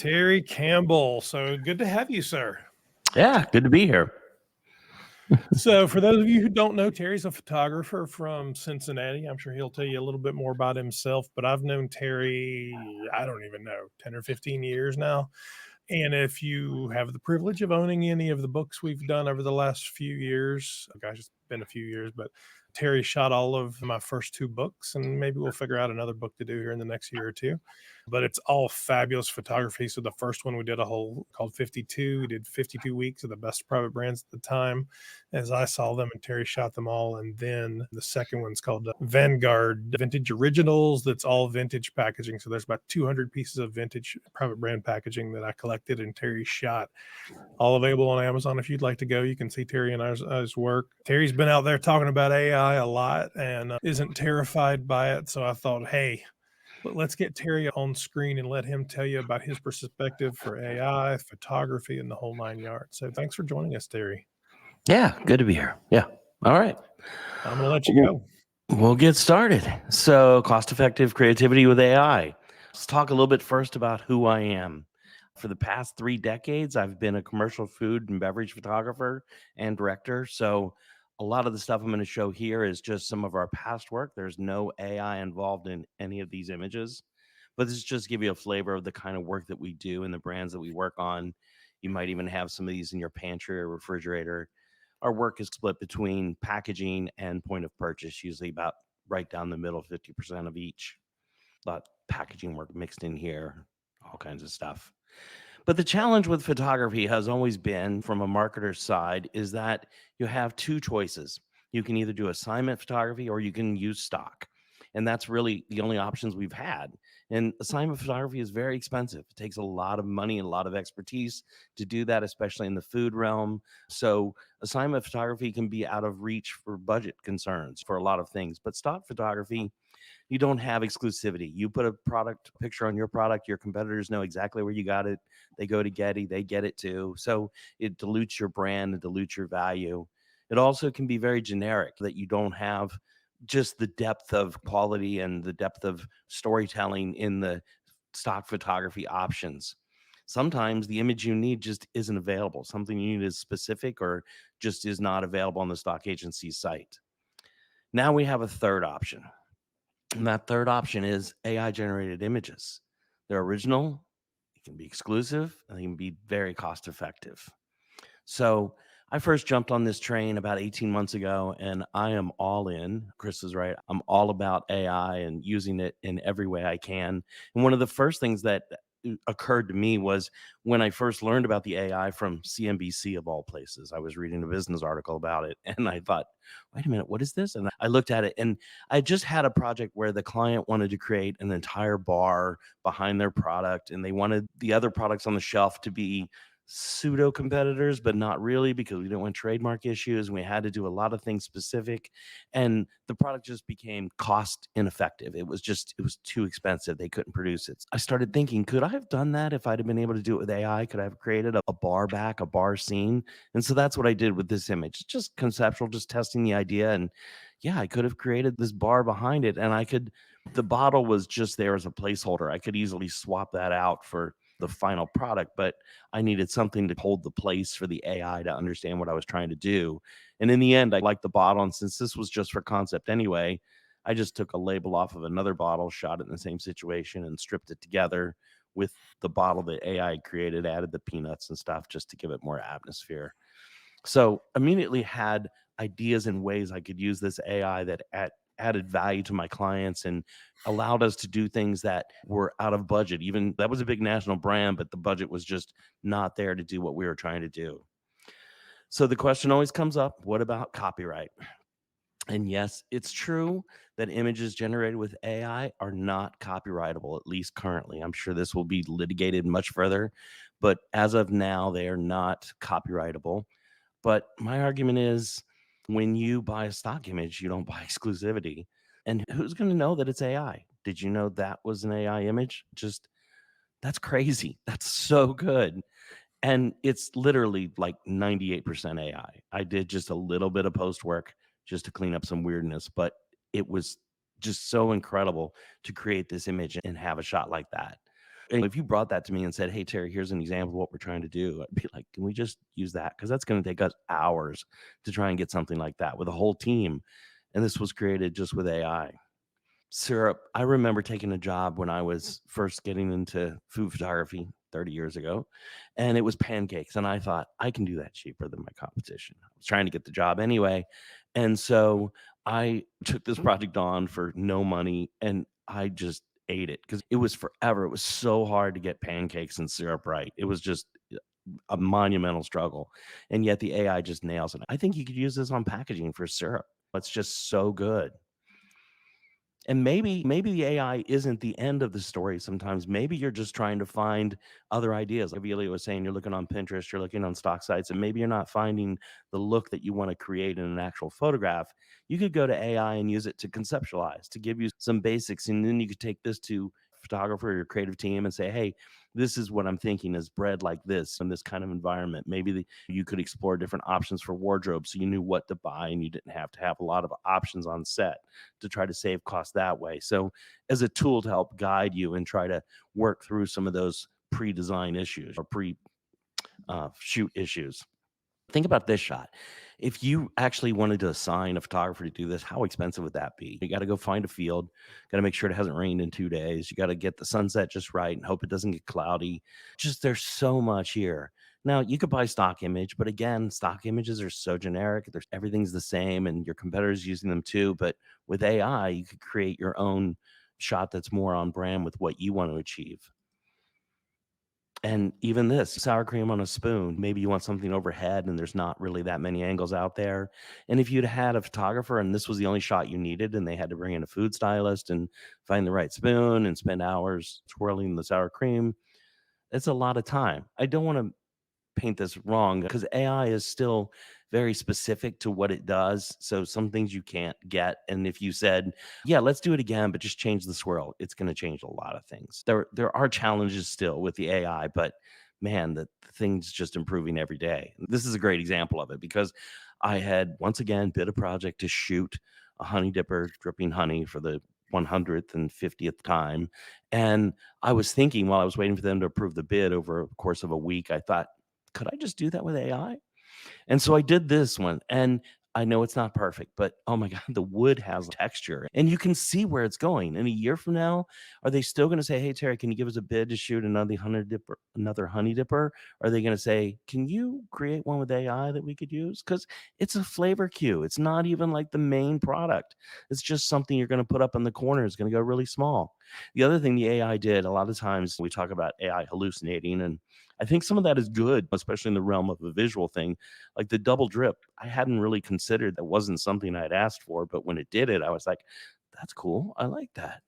Teri Campbell. So good to have you, sir. Yeah, good to be here. So for those of you who don't know, Terry's a photographer from Cincinnati. I'm sure he'll tell you a little bit more about himself, but I've known Terry, I don't even know, 10 or 15 years now. And if you have the privilege of owning any of the books we've done over the last few years, gosh, it's been a few years, but Terry shot all of my first two books, and maybe we'll figure out another book to do here in the next year or two. But it's all fabulous photography. So the first one we did a whole called 52. We did 52 weeks of the best private brands at the time as I saw them, and Terry shot them all. And then the second one's called Vanguard Vintage Originals. That's all vintage packaging. So there's about 200 pieces of vintage private brand packaging that I collected and Terry shot. All available on Amazon. If you'd like to go, you can see Terry and I's work. Terry's been out there talking about AI a lot and isn't terrified by it. So I thought, hey, let's get Terry on screen and let him tell you about his perspective for AI, photography, and the whole 9 yards. So thanks for joining us, Terry. Yeah, good to be here. Yeah. All right. I'm going to let you go. We'll get started. So, cost-effective creativity with AI. Let's talk a little bit first about who I am. For the past 3 decades, I've been a commercial food and beverage photographer and director. So, a lot of the stuff I'm going to show here is just some of our past work. There's no AI involved in any of these images, but this is just give you a flavor of the kind of work that we do and the brands that we work on. You might even have some of these in your pantry or refrigerator. Our work is split between packaging and point of purchase, usually about right down the middle, 50% of each. But packaging work mixed in here, all kinds of stuff. But the challenge with photography has always been, from a marketer's side, is that you have two choices. You can either do assignment photography or you can use stock. And that's really the only options we've had. And assignment photography is very expensive. It takes a lot of money and a lot of expertise to do that, especially in the food realm. So assignment photography can be out of reach for budget concerns for a lot of things. But stock photography, you don't have exclusivity. You put a product picture on your product, your competitors know exactly where you got it. They go to Getty, they get it too. So it dilutes your brand, it dilutes your value. It also can be very generic, that you don't have just the depth of quality and the depth of storytelling in the stock photography options. Sometimes the image you need just isn't available. Something you need is specific or just is not available on the stock agency site. Now we have a third option. And that third option is AI generated images. They're original, it can be exclusive, and they can be very cost effective. So I first jumped on this train about 18 months ago, and I am all in. Chris is right. I'm all about AI and using it in every way I can. And one of the first things that occurred to me was when I first learned about the AI from CNBC, of all places. I was reading a business article about it, and I thought, wait a minute, what is this? And I looked at it, and I just had a project where the client wanted to create an entire bar behind their product, and they wanted the other products on the shelf to be pseudo competitors, but not really, because we didn't want trademark issues and we had to do a lot of things specific, and the product just became cost ineffective. It was too expensive. They couldn't produce it. I started thinking, could I have done that if I'd have been able to do it with AI? Could I have created a bar scene? And so that's what I did with this image. Just conceptual, just testing the idea. And yeah, I could have created this bar behind it, and the bottle was just there as a placeholder. I could easily swap that out for the final product, but I needed something to hold the place for the AI to understand what I was trying to do. And in the end, I liked the bottle. And since this was just for concept anyway, I just took a label off of another bottle, shot it in the same situation, and stripped it together with the bottle that AI created, added the peanuts and stuff just to give it more atmosphere. So immediately had ideas and ways I could use this AI that added value to my clients and allowed us to do things that were out of budget. Even that was a big national brand, but the budget was just not there to do what we were trying to do. So the question always comes up, what about copyright? And yes, it's true that images generated with AI are not copyrightable, at least currently. I'm sure this will be litigated much further, but as of now, they are not copyrightable. But my argument is, when you buy a stock image, you don't buy exclusivity. And who's going to know that it's AI? Did you know that was an AI image? That's crazy. That's so good. And it's literally like 98% AI. I did just a little bit of post work just to clean up some weirdness, but it was just so incredible to create this image and have a shot like that. And if you brought that to me and said, "Hey, Terry, here's an example of what we're trying to do," I'd be like, "Can we just use that?" Because that's going to take us hours to try and get something like that with a whole team. And this was created just with AI. Syrup. I remember taking a job when I was first getting into food photography 30 years ago, and it was pancakes. And I thought, I can do that cheaper than my competition. I was trying to get the job anyway. And so I took this project on for no money and I just ate it because it was forever. It was so hard to get pancakes and syrup right. It was just a monumental struggle. And yet the AI just nails it. I think you could use this on packaging for syrup. It's just so good. And maybe the AI isn't the end of the story sometimes. Maybe you're just trying to find other ideas. Like Amelia was saying, you're looking on Pinterest, you're looking on stock sites, and maybe you're not finding the look that you want to create in an actual photograph. You could go to AI and use it to conceptualize, to give you some basics. And then you could take this to photographer or your creative team and say, hey, this is what I'm thinking is bred like this in this kind of environment. Maybe you could explore different options for wardrobe so you knew what to buy and you didn't have to have a lot of options on set to try to save costs that way. So, as a tool to help guide you and try to work through some of those pre-design issues or pre-shoot issues. Think about this shot. If you actually wanted to assign a photographer to do this, how expensive would that be? You got to go find a field, got to make sure it hasn't rained in 2 days. You got to get the sunset just right and hope it doesn't get cloudy. Just there's so much here. Now you could buy stock image, but again, stock images are so generic. There's everything's the same, and your competitors using them too. But with AI, you could create your own shot that's more on brand with what you want to achieve. And even this, sour cream on a spoon, maybe you want something overhead and there's not really that many angles out there. And if you'd had a photographer and this was the only shot you needed and they had to bring in a food stylist and find the right spoon and spend hours twirling the sour cream, it's a lot of time. I don't want to paint this wrong because AI is still very specific to what it does. So some things you can't get. And if you said, yeah, let's do it again, but just change the swirl, it's going to change a lot of things. There are challenges still with the AI, but man, the thing's just improving every day. This is a great example of it because I had once again bid a project to shoot a honey dipper dripping honey for the 100th and 50th time. And I was thinking while I was waiting for them to approve the bid over the course of a week, I thought, could I just do that with AI? And so I did this one, and I know it's not perfect, but oh my god, the wood has texture, and you can see where it's going. And a year from now, are they still gonna say, "Hey, Terry, can you give us a bid to shoot another honey dipper?" Are they gonna say, "Can you create one with AI that we could use?" Because it's a flavor cue. It's not even like the main product. It's just something you're gonna put up in the corner. It's gonna go really small. The other thing the AI did, a lot of times we talk about AI hallucinating, and I think some of that is good, especially in the realm of a visual thing. Like the double drip, I hadn't really considered that wasn't something I'd asked for, but when it did it, I was like, that's cool. I like that.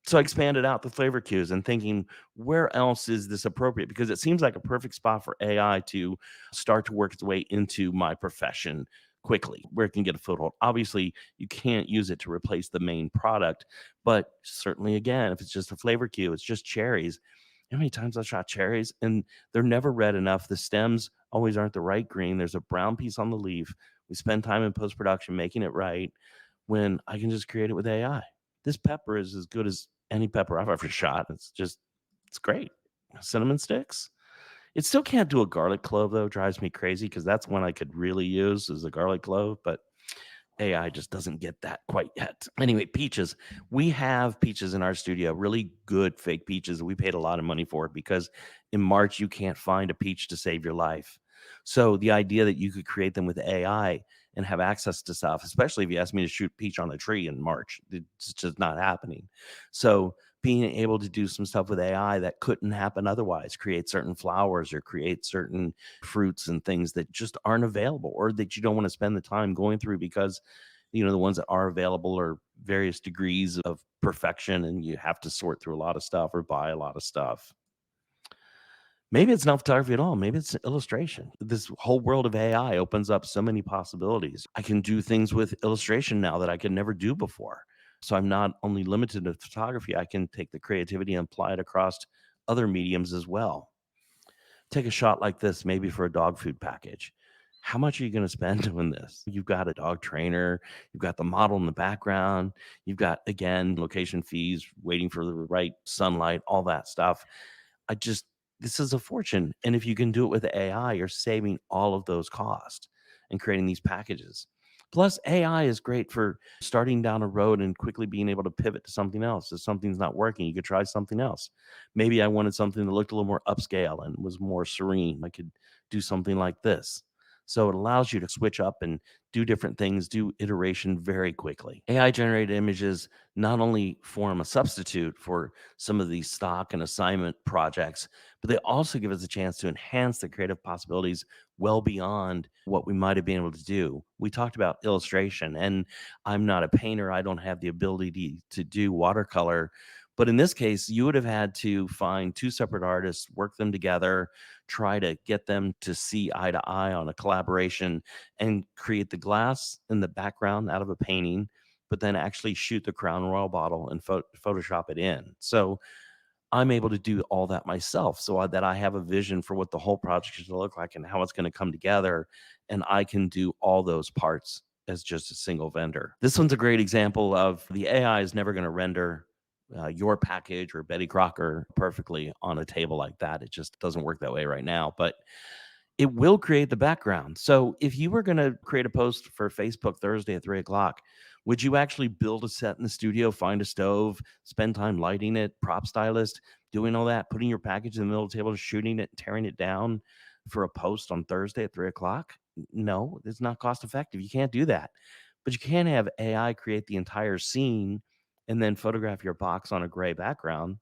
So I expanded out the flavor cues and thinking, where else is this appropriate? Because it seems like a perfect spot for AI to start to work its way into my profession quickly, where it can get a foothold. Obviously, you can't use it to replace the main product, but certainly, again, if it's just a flavor cue, it's just cherries. How many times I shot cherries and they're never red enough? The stems always aren't the right green. There's a brown piece on the leaf. We spend time in post production making it right when I can just create it with AI. This pepper is as good as any pepper I've ever shot. It's great. Cinnamon sticks. It still can't do a garlic clove though. Drives me crazy because that's one I could really use as a garlic clove, but AI just doesn't get that quite yet. Anyway, peaches. We have peaches in our studio, really good fake peaches. We paid a lot of money for it because in March you can't find a peach to save your life. So the idea that you could create them with AI and have access to stuff, especially if you ask me to shoot peach on a tree in March, it's just not happening. So being able to do some stuff with AI that couldn't happen otherwise, create certain flowers or create certain fruits and things that just aren't available or that you don't want to spend the time going through because the ones that are available are various degrees of perfection and you have to sort through a lot of stuff or buy a lot of stuff. Maybe it's not photography at all. Maybe it's illustration. This whole world of AI opens up so many possibilities. I can do things with illustration now that I could never do before. So I'm not only limited to photography, I can take the creativity and apply it across other mediums as well. Take a shot like this, maybe for a dog food package. How much are you going to spend doing this? You've got a dog trainer, you've got the model in the background, you've got, again, location fees, waiting for the right sunlight, all that stuff. I just, this is a fortune. And if you can do it with AI, you're saving all of those costs and creating these packages. Plus, AI is great for starting down a road and quickly being able to pivot to something else. If something's not working, you could try something else. Maybe I wanted something that looked a little more upscale and was more serene. I could do something like this. So it allows you to switch up and do different things, do iteration very quickly. AI generated images not only form a substitute for some of these stock and assignment projects, but they also give us a chance to enhance the creative possibilities well beyond what we might have been able to do. We talked about illustration, and I'm not a painter. I don't have the ability to do watercolor. But in this case, you would have had to find two separate artists, work them together, try to get them to see eye to eye on a collaboration, and create the glass in the background out of a painting, but then actually shoot the Crown Royal bottle and Photoshop it in. So I'm able to do all that myself, so that I have a vision for what the whole project should look like and how it's going to come together. And I can do all those parts as just a single vendor. This one's a great example of the AI is never going to render your package or Betty Crocker perfectly on a table like that. It just doesn't work that way right now. But it will create the background. So if you were going to create a post for Facebook Thursday at 3 o'clock, would you actually build a set in the studio, find a stove, spend time lighting it, prop stylist, doing all that, putting your package in the middle of the table, shooting it, tearing it down for a post on Thursday at 3 o'clock? No, it's not cost effective. You can't do that. But you can have AI create the entire scene and then photograph your box on a gray background,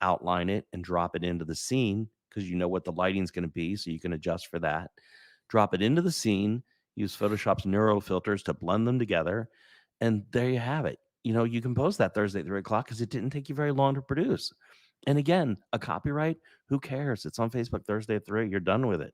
outline it, and drop it into the scene because you know what the lighting's going to be, so you can adjust for that. Drop it into the scene, use Photoshop's neural filters to blend them together, and there you have it. You can post that Thursday at 3 o'clock because it didn't take you very long to produce. And again, a copyright, who cares? It's on Facebook Thursday at 3. You're done with it.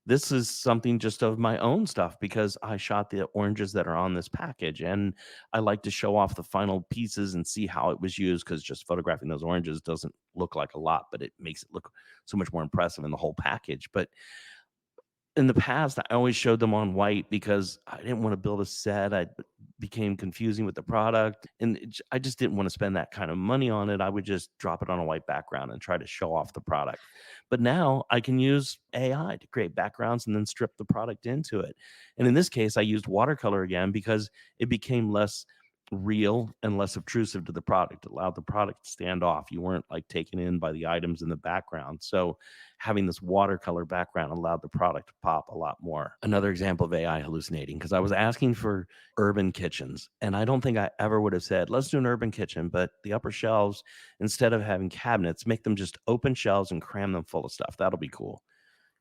This is something just of my own stuff because I shot the oranges that are on this package, and I like to show off the final pieces and see how it was used, because just photographing those oranges doesn't look like a lot, but it makes it look so much more impressive in the whole package. But in the past, I always showed them on white because I didn't want to build a set. I became confusing with the product, and I just didn't want to spend that kind of money on it. I would just drop it on a white background and try to show off the product. But now I can use AI to create backgrounds and then strip the product into it. And in this case, I used watercolor again because it became less real and less obtrusive to the product. It allowed the product to stand off. You weren't like taken in by the items in the background. So having this watercolor background allowed the product to pop a lot more. Another example of AI hallucinating, because I was asking for urban kitchens, and I don't think I ever would have said, let's do an urban kitchen, but the upper shelves, instead of having cabinets, make them just open shelves and cram them full of stuff. That'll be cool.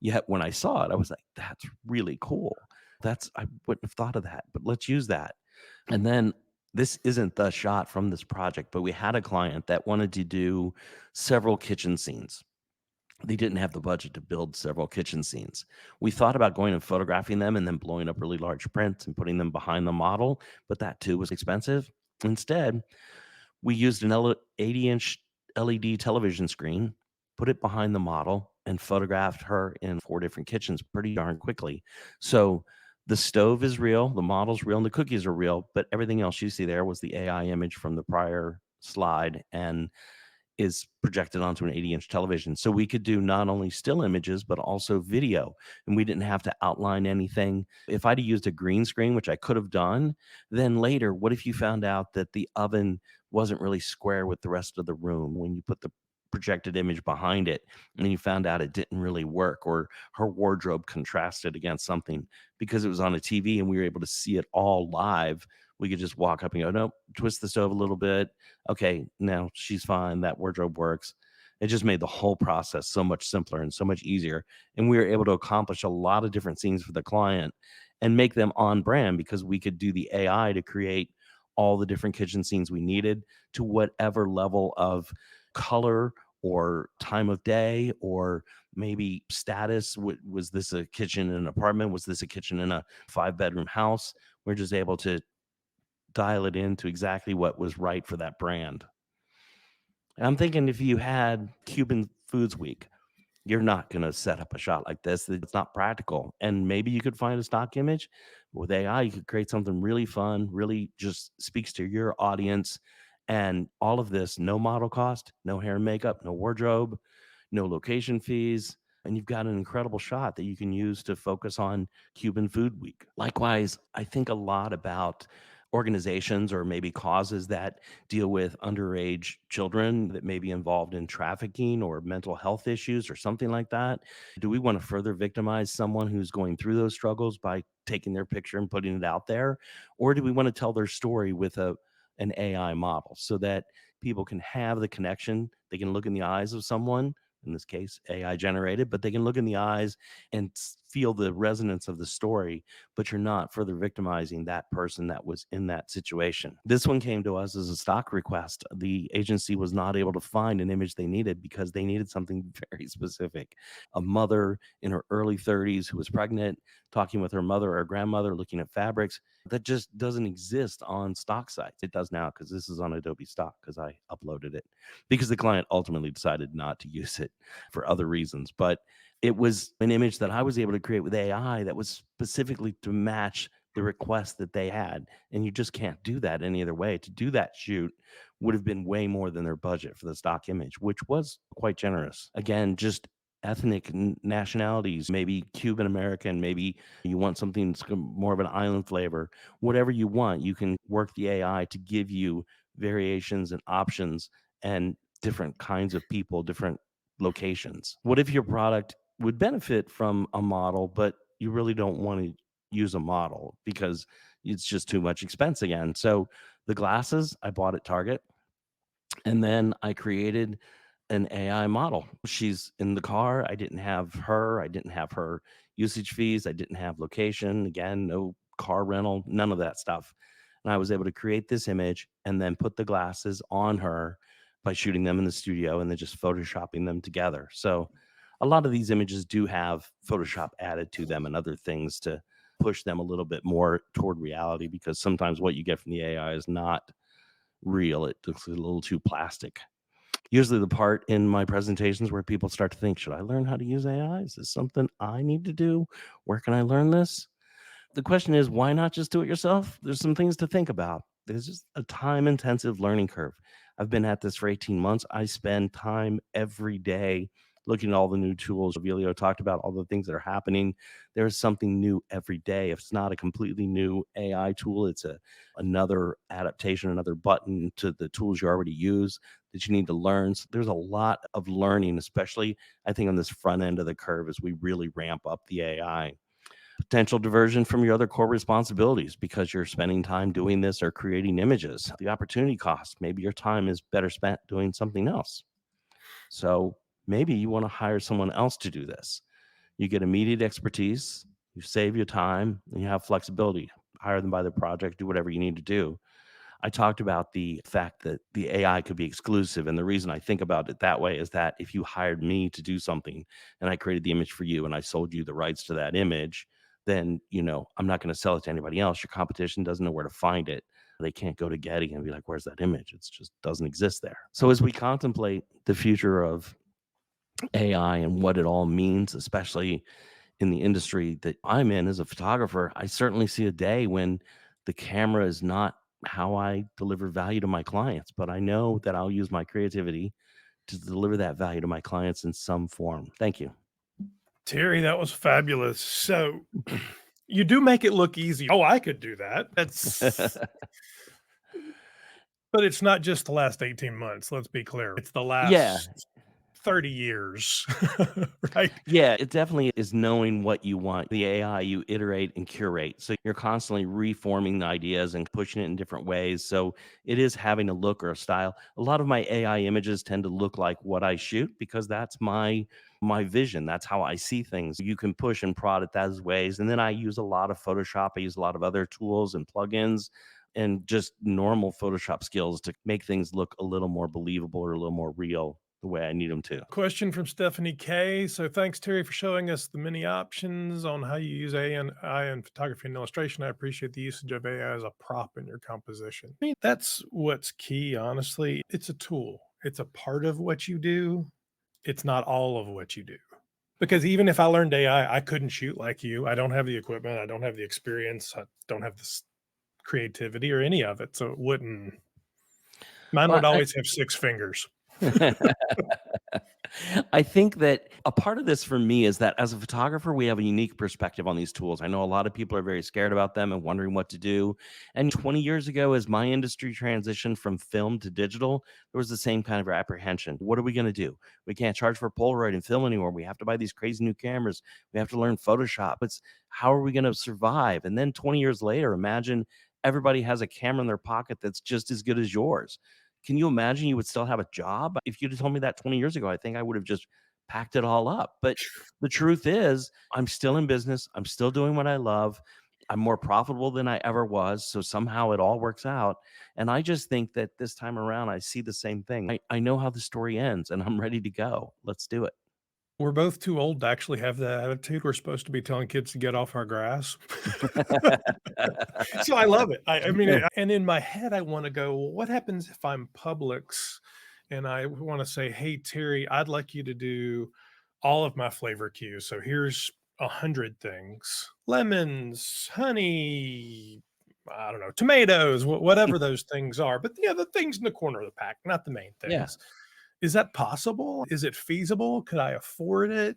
Yet when I saw it, I was like, that's really cool. I wouldn't have thought of that, but let's use that. And then this isn't the shot from this project, but we had a client that wanted to do several kitchen scenes. They didn't have the budget to build several kitchen scenes. We thought about going and photographing them and then blowing up really large prints and putting them behind the model, but that too was expensive. Instead, we used an 80-inch LED television screen, put it behind the model, and photographed her in 4 different kitchens pretty darn quickly. So the stove is real, the model's real, and the cookies are real, but everything else you see there was the AI image from the prior slide and is projected onto an 80-inch television. So we could do not only still images, but also video. And we didn't have to outline anything. If I'd used a green screen, which I could have done, then later, what if you found out that the oven wasn't really square with the rest of the room when you put the projected image behind it, and you found out it didn't really work, or her wardrobe contrasted against something because it was on a TV and we were able to see it all live? We could just walk up and go, nope, twist the stove a little bit. Okay, now she's fine. That wardrobe works. It just made the whole process so much simpler and so much easier. And we were able to accomplish a lot of different things for the client and make them on brand because we could do the AI to create all the different kitchen scenes we needed to whatever level of color or time of day or maybe status. Was this a kitchen in an apartment? Was this a kitchen in a 5-bedroom house? We're just able to dial it into exactly what was right for that brand. And I'm thinking if you had Cuban Foods Week You're not going to set up a shot like this. It's not practical. And maybe you could find a stock image. With AI, you could create something really fun, really just speaks to your audience. And all of this, no model cost, no hair and makeup, no wardrobe, no location fees. And you've got an incredible shot that you can use to focus on Cuban Food Week. Likewise, I think a lot about organizations or maybe causes that deal with underage children that may be involved in trafficking or mental health issues or something like that. Do we want to further victimize someone who's going through those struggles by taking their picture and putting it out there? Or do we want to tell their story with an AI model so that people can have the connection? They can look in the eyes of someone, in this case, AI generated, but they can look in the eyes and feel the resonance of the story, but you're not further victimizing that person that was in that situation. This one came to us as a stock request. The agency was not able to find an image they needed because they needed something very specific. A mother in her early 30s who was pregnant, talking with her mother or grandmother, looking at fabrics that just doesn't exist on stock sites. It does now because this is on Adobe Stock because I uploaded it because the client ultimately decided not to use it for other reasons. But it was an image that I was able to create with AI that was specifically to match the request that they had. And you just can't do that any other way. To do that shoot would have been way more than their budget for the stock image, which was quite generous. Again, just ethnic nationalities, maybe Cuban American, maybe you want something that's more of an island flavor, whatever you want, you can work the AI to give you variations and options and different kinds of people, different locations. What if your product would benefit from a model, but you really don't want to use a model because it's just too much expense again? So the glasses I bought at Target, and then I created an AI model. She's in the car. I didn't have her. I didn't have her usage fees. I didn't have location. Again, no car rental, none of that stuff. And I was able to create this image and then put the glasses on her by shooting them in the studio and then just photoshopping them together. So a lot of these images do have Photoshop added to them and other things to push them a little bit more toward reality because sometimes what you get from the AI is not real. It looks a little too plastic. Usually the part in my presentations where people start to think, should I learn how to use AI? Is this something I need to do? Where can I learn this? The question is, why not just do it yourself? There's some things to think about. There's just a time intensive learning curve. I've been at this for 18 months. I spend time every day looking at all the new tools. Avilio talked about all the things that are happening. There's something new every day. If it's not a completely new AI tool, it's another adaptation, another button to the tools you already use that you need to learn. So there's a lot of learning, especially I think on this front end of the curve as we really ramp up the AI. Potential diversion from your other core responsibilities because you're spending time doing this or creating images. The opportunity cost, maybe your time is better spent doing something else. So maybe you want to hire someone else to do this. You get immediate expertise, you save your time, and you have flexibility. Hire them by the project, do whatever you need to do. I talked about the fact that the AI could be exclusive. And the reason I think about it that way is that if you hired me to do something and I created the image for you and I sold you the rights to that image, then, I'm not going to sell it to anybody else. Your competition doesn't know where to find it. They can't go to Getty and be like, where's that image? It just doesn't exist there. So as we contemplate the future of AI and what it all means, especially in the industry that I'm in as a photographer, I certainly see a day when the camera is not how I deliver value to my clients, but I know that I'll use my creativity to deliver that value to my clients in some form. Thank you. Terry, that was fabulous. So you do make it look easy. Oh, I could do that. But it's not just the last 18 months. Let's be clear. It's the Yeah, last 30 years, right? Yeah, it definitely is knowing what you want. The AI, you iterate and curate. So you're constantly reforming the ideas and pushing it in different ways. So it is having a look or a style. A lot of my AI images tend to look like what I shoot because that's my vision. That's how I see things. You can push and prod it those ways. And then I use a lot of Photoshop. I use a lot of other tools and plugins and just normal Photoshop skills to make things look a little more believable or a little more real the way I need them to. Question from Stephanie K. So thanks, Terry, for showing us the many options on how you use AI in photography and illustration. I appreciate the usage of AI as a prop in your composition. I mean, that's what's key, honestly. It's a tool. It's a part of what you do. It's not all of what you do. Because even if I learned AI, I couldn't shoot like you. I don't have the equipment. I don't have the experience. I don't have this creativity or any of it. So it wouldn't, mine Well, would always have 6 fingers. I think that a part of this for me is that as a photographer, we have a unique perspective on these tools. I know a lot of people are very scared about them and wondering what to do. And 20 years ago, as my industry transitioned from film to digital, there was the same kind of apprehension. What are we going to do? We can't charge for Polaroid and film anymore. We have to buy these crazy new cameras. We have to learn Photoshop. It's how are we going to survive? And then 20 years later, imagine everybody has a camera in their pocket that's just as good as yours. Can you imagine you would still have a job? If you'd have told me that 20 years ago, I think I would have just packed it all up. But the truth is, I'm still in business. I'm still doing what I love. I'm more profitable than I ever was. So somehow it all works out. And I just think that this time around, I see the same thing. I know how the story ends and I'm ready to go. Let's do it. We're both too old to actually have that attitude. We're supposed to be telling kids to get off our grass. So I love it. I mean, and in my head, I wanna go, "Well, what happens if I'm Publix and I wanna say, 'Hey, Terry, I'd like you to do all of my flavor cues. So here's 100 things. Lemons, honey, I don't know, tomatoes, whatever those things are, but, yeah, the things in the corner of the pack, not the main Yeah. things." Is that possible? Is it feasible? Could I afford it?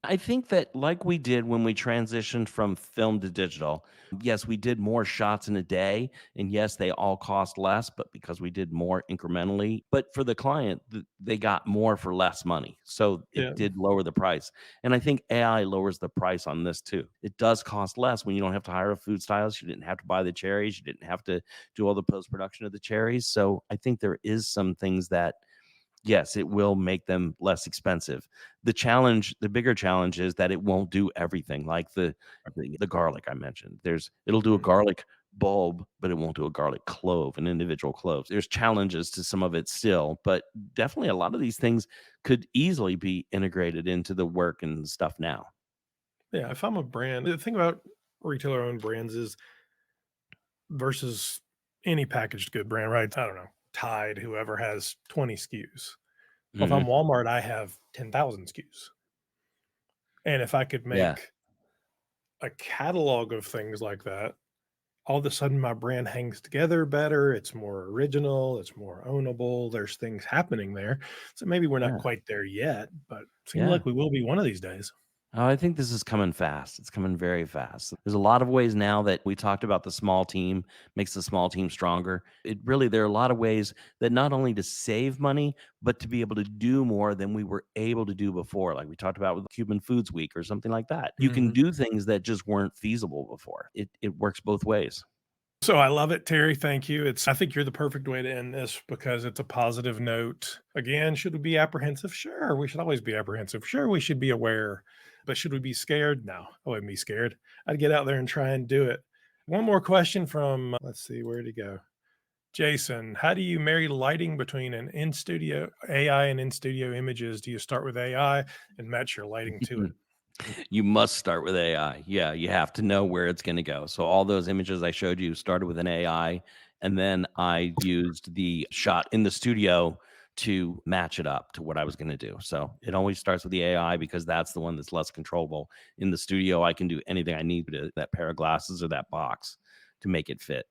I think that like we did when we transitioned from film to digital, yes, we did more shots in a day. And yes, they all cost less, but because we did more incrementally. But for the client, they got more for less money. So it Yeah. did lower the price. And I think AI lowers the price on this too. It does cost less when you don't have to hire a food stylist. You didn't have to buy the cherries. You didn't have to do all the post production of the cherries. So I think there is some things that yes, it will make them less expensive. The bigger challenge is that it won't do everything like the garlic I mentioned. It'll do a Mhm. garlic bulb, but it won't do a garlic clove, an individual clove. There's challenges to some of it still, but definitely a lot of these things could easily be integrated into the work and stuff now. Yeah, if I'm a brand, the thing about retailer-owned brands is versus any packaged good brand, right? I don't know, Tide, whoever has 20 SKUs. Well, if I'm Mhm. Walmart, I have 10,000 SKUs. And if I could Yeah. make a catalog of things like that, all of a sudden my brand hangs together better. It's more original. It's more ownable. There's things happening there. So maybe we're not Yeah. quite there yet, but seems Yeah. like we will be one of these days. Oh, I think this is coming fast. It's coming very fast. There's a lot of ways now that we talked about the small team makes the small team stronger. There are a lot of ways that not only to save money, but to be able to do more than we were able to do before. Like we talked about with Cuban Foods Week or something like that. You can Mhm. do things that just weren't feasible before. It works both ways. So I love it, Terry. Thank you. I think you're the perfect way to end this because it's a positive note. Again, should we be apprehensive? Sure, we should always be apprehensive. Sure, we should be aware. But should we be scared? No, I wouldn't be scared. I'd get out there and try and do it. One more question from, let's see, where'd he go? Jason, how do you marry lighting between an in studio AI and in studio images? Do you start with AI and match your lighting to it? You must start with AI. Yeah, you have to know where it's going to go. So all those images I showed you started with an AI, and then I used the shot in the studio to match it up to what I was going to do. So it always starts with the AI because that's the one that's less controllable. In the studio, I can do anything I need to that pair of glasses or that box to make it fit.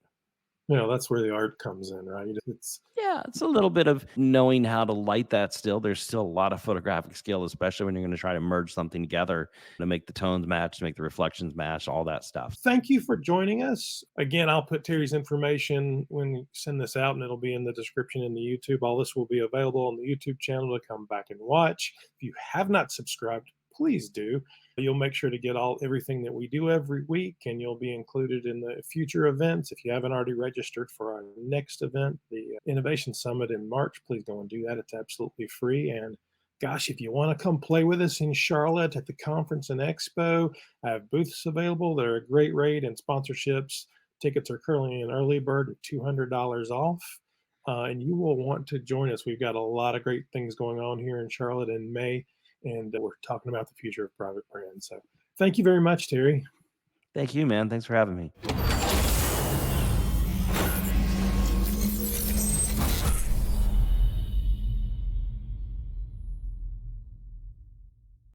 That's where the art comes in, right? It's Yeah, it's a little bit of knowing how to light that still. There's still a lot of photographic skill, especially when you're going to try to merge something together to make the tones match, to make the reflections match, all that stuff. Thank you for joining us. Again, I'll put Terry's information when you send this out, and it'll be in the description in the YouTube. All this will be available on the YouTube channel to come back and watch. If you have not subscribed, please do. You'll make sure to get everything that we do every week, and you'll be included in the future events. If you haven't already registered for our next event, the Innovation Summit in March, please go and do that. It's absolutely free. And gosh, if you want to come play with us in Charlotte at the conference and expo, I have booths available. They're a great rate and sponsorships. Tickets are currently in early bird at $200 off. And you will want to join us. We've got a lot of great things going on here in Charlotte in May, and we're talking about the future of private brands. So thank you very much, Terry. Thank you, man. Thanks for having me.